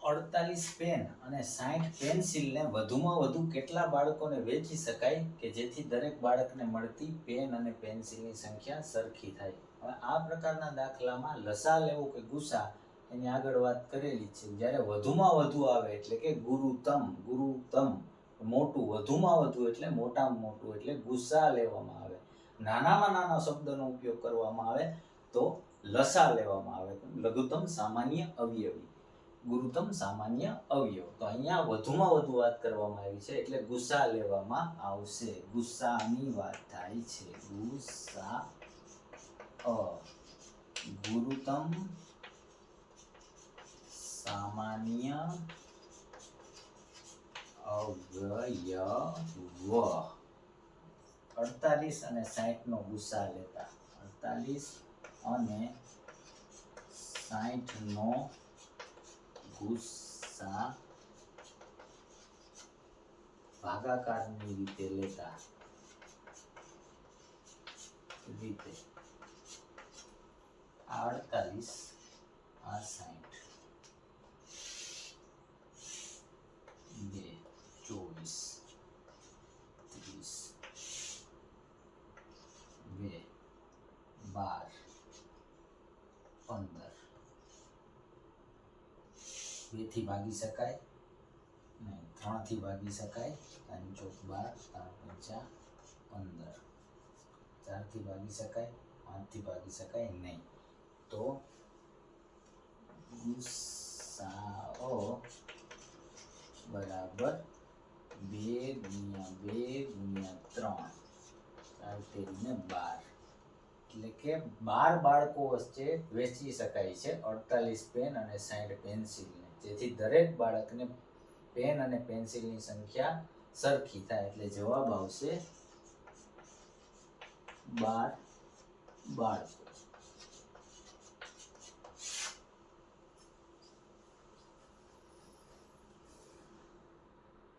48 pen અને 60 પેન્સિલને વધુમાં વધુ કેટલા બાળકોને વેચી શકાય કે જેથી દરેક બાળકને મળતી પેન અને પેન્સિલની સંખ્યા સરખી થાય. હવે આ પ્રકારના દાખલામાં લસા લેવો કે ગુસા એની આગળ વાત કરેલી છે. જ્યારે વધુમાં વધુ આવે એટલે કે ગુરુતમ મોટું, વધુમાં વધુ એટલે મોટામાં મોટું એટલે ગુસા લેવામાં આવે. નાનામાં નાના શબ્દનો ઉપયોગ કરવામાં આવે તો લસા લેવામાં આવે. લઘુત્તમ સામાન્ય અવયવી, ગુરુત્તમ સામાન્ય અવયવ. તો અહીંયા વધુમાં વધુ વાત કરવામાં આવી છે એટલે ગુસા લેવામાં આવશે. ગુસાની વાત થાય છે. ગુસા ગુરુત્તમ સામાન્ય અવયવ. 48 અને 60 નો ગુસા લેતા 48 અને 60 નો ગુસ્સા ભાગાકારની રીતે લેતા આ 48 આ 60 2 24 30 2 12 15 2 થી ભાગી શકાય નહીં, 3 થી ભાગી શકાય, 3 ચોક 12, 3 પંચા 15, 4 થી ભાગી શકાય, 5 થી ભાગી શકાય નહીં. તો ગુસાઓ બરાબર 2 ગુણ્યા 2 ગુણ્યા 3 4 ને 12 એટલે કે 12 બાળકો વચ્ચે વેચી શકાય છે 48 પેન અને 60 પેન્સિલને, જેથી દરેક બાળકને પેન અને પેન્સિલની સંખ્યા સરખી થાય. એટલે જવાબ આવશે 12 બાળકો.